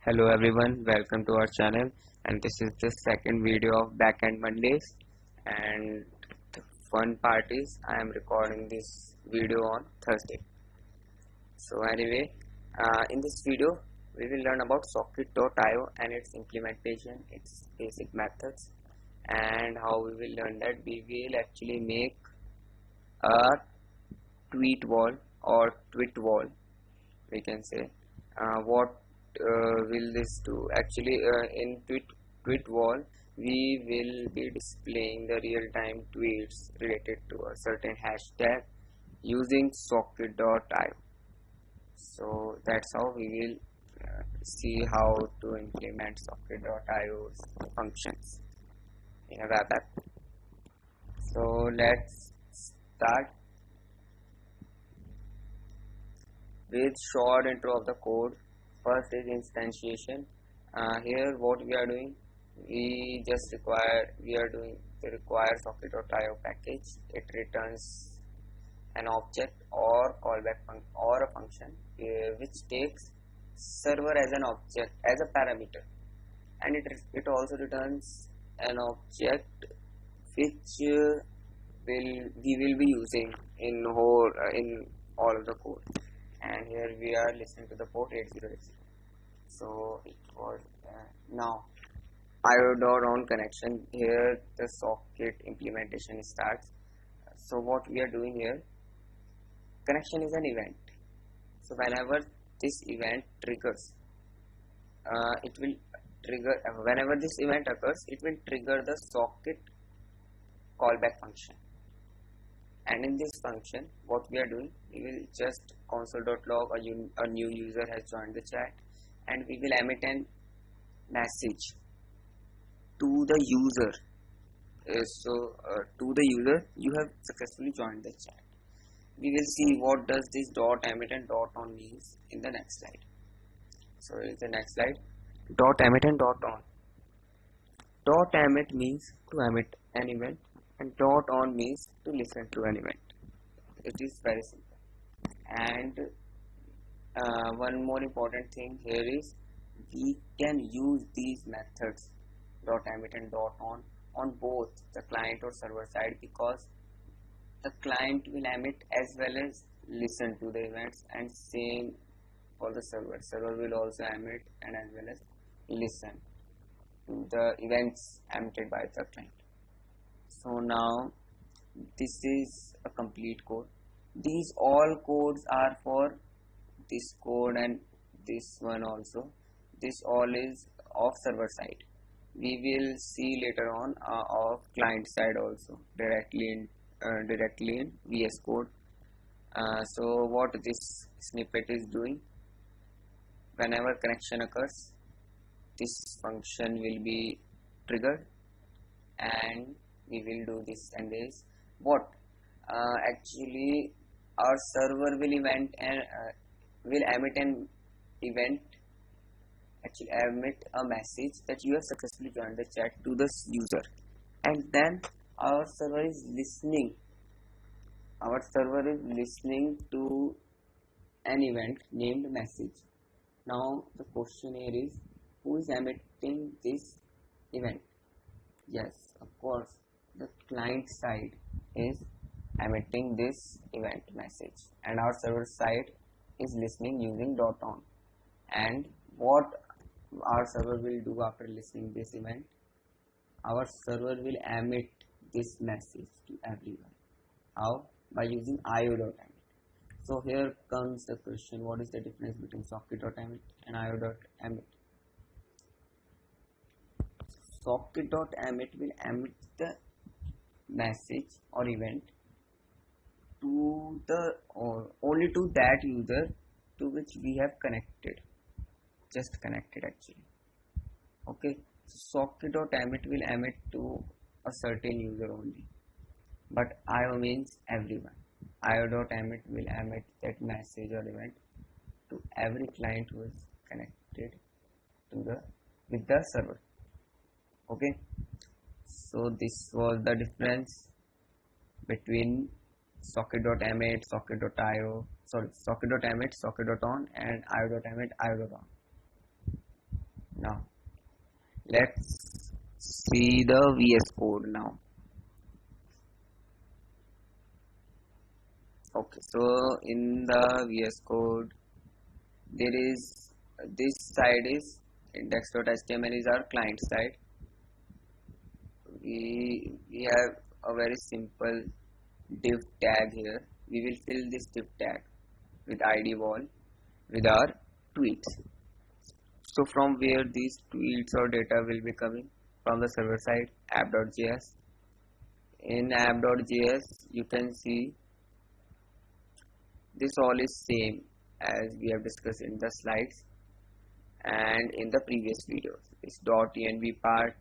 Hello everyone, welcome to our channel, and this is the second video of Backend Mondays. And the fun part is I am recording this video on Thursday. So anyway, in this video we will learn about Socket.io and its implementation, its basic methods, and how we will learn that we will actually make a tweet wall or tweet wall, we can say. What will this do? Actually, in tweet wall, we will be displaying the real-time tweets related to a certain hashtag using Socket.io. So that's how we will see how to implement Socket.io's functions in a web app. So let's start with short intro of the code. First is instantiation. Here what we are doing, we require socket.io package. It returns an object or callback or a function which takes server as an object as a parameter, and it also returns an object which we will be using in all of the code. And here we are listening to the port 8080. So it was now io.on connection. Here the socket implementation starts. So what we are doing here, connection is an event. So whenever this event triggers, it will trigger whenever this event occurs, it will trigger the socket callback function. And in this function, what we are doing, we will just console.log a new user has joined the chat, and we will emit an message to the user. To the user, you have successfully joined the chat. We will see what does this dot emit and dot on means in the next slide. So in the next slide, dot emit and dot on. Dot emit means to emit an event, and dot on means to listen to an event. It is very simple. And one more important thing here is we can use these methods dot emit and dot on both the client or server side, because the client will emit as well as listen to the events, and same for the server will also emit and as well as listen to the events emitted by the client. So now this is a complete code. These all codes are for this code and this one also. This all is of server side. We will see later on of client side also directly in VS Code. So what this snippet is doing, whenever connection occurs, this function will be triggered, and we will do this and this. What actually our server will emit an event, actually emit a message that you have successfully joined the chat to the user, and then our server is listening to an event named message. Now the question here is, who is emitting this event? Yes, of course, the client side is emitting this event message, and our server side is listening using .on. And what our server will do after listening this event, our server will emit this message to everyone. How? By using io.emit. So here comes the question, what is the difference between socket.emit and io.emit? Socket.emit will emit the message or event to only to that user to which we have connected, just connected actually. Okay, so socket.emit will emit to a certain user only, but io means everyone. io.emit will emit that message or event to every client who is connected with the server. Okay, so this was the difference between socket.emit, socket.io, socket.emit, socket.on, and io.emit, io.on. Now let's see the VS Code now. Okay, so in the VS Code there is this side is index.html is our client side. We have a very simple div tag here. We will fill this div tag with id wall with our tweets. So from where these tweets or data will be coming? From the server side, app.js. In app.js you can see this all is same as we have discussed in the slides and in the previous videos. This .env part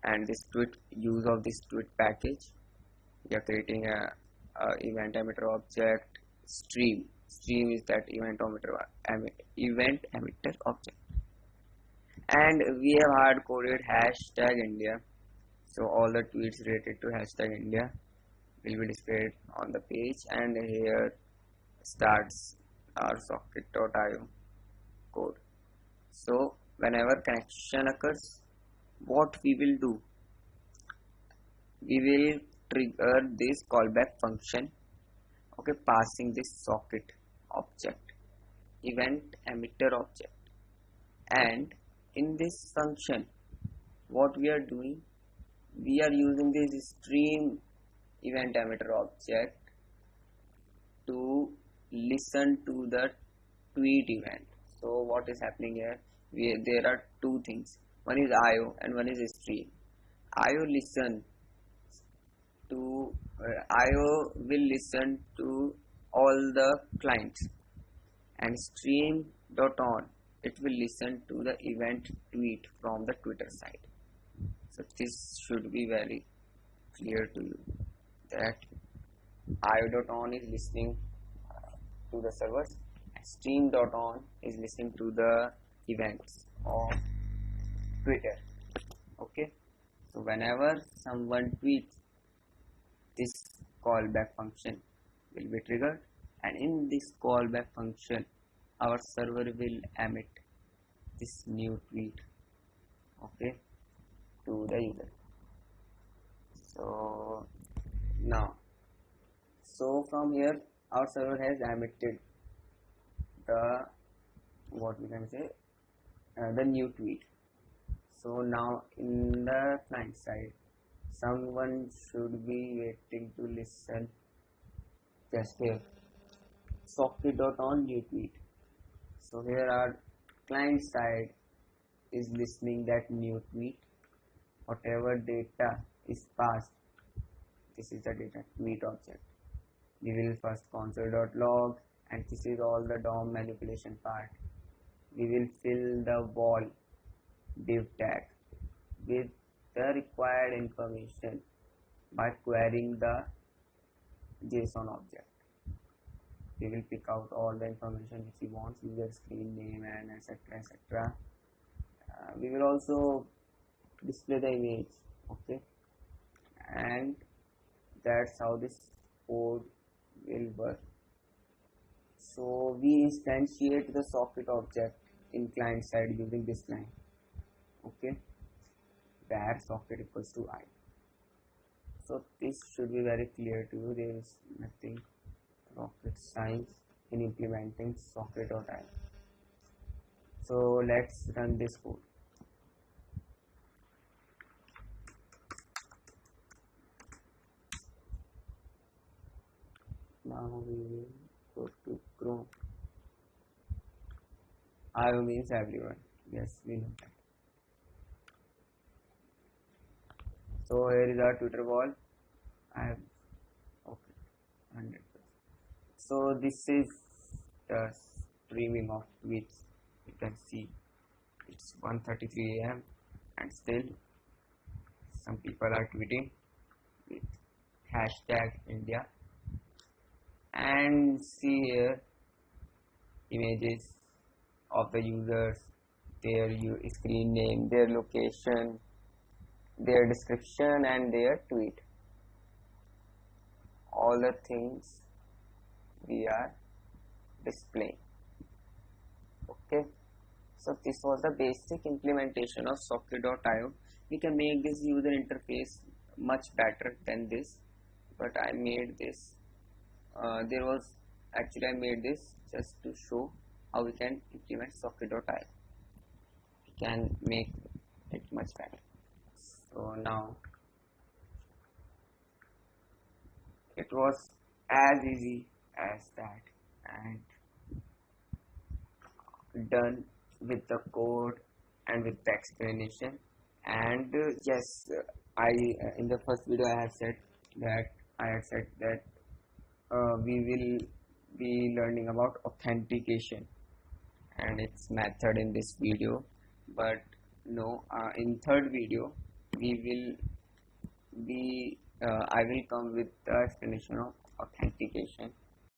and this tweet use of this tweet package. We are creating a event emitter object. Stream is that event emitter object, and we have hard coded hashtag India. So all the tweets related to hashtag India will be displayed on the page, and here starts our socket.io code. So whenever connection occurs, what we will do, we will trigger this callback function, okay, passing this socket object, event emitter object, and in this function what we are doing, we are using this stream event emitter object to listen to the tweet event. So what is happening here, there are two things, one is IO and one is stream. IO will listen to all the clients, and stream.on, it will listen to the event tweet from the Twitter side. So this should be very clear to you that io.on is listening to the servers, and stream.on is listening to the events of Twitter. Okay, so whenever someone tweets, this callback function will be triggered, and in this callback function our server will emit this new tweet, okay, to the user. So now, so from here our server has emitted the, what we can say, the new tweet. So now in the client side someone should be waiting to listen. Just here, socket.on new tweet. So here our client side is listening that new tweet. Whatever data is passed, this is the data tweet object. We will first console.log, and this is all the DOM manipulation part. We will fill the wall div tag with the required information by querying the JSON object. We will pick out all the information which we want, user screen name and etc. We will also display the image, okay, and that's how this code will work. So we instantiate the socket object in client side using this line, okay, where socket equals to I. So this should be very clear to you. There is nothing rocket science in implementing socket.io. So let's run this code. Now we will go to Chrome. IO means everyone. Yes, we know that. So here is our Twitter wall. I have, okay, 100%. So this is the streaming of tweets. You can see it's 1:33 AM and still some people are tweeting with hashtag India. And see here images of the users, their screen name, their location, their description and their tweet. All the things we are displaying. Okay, So this was the basic implementation of socket.io. We can make this user interface much better than this, but I made this. I made this just to show how we can implement socket.io. We can make it much better. So now it was as easy as that, and done with the code and with the explanation. And yes, I in the first video I had said that we will be learning about authentication and its method in this video, but no, in third video we will be I will come with the explanation of authentication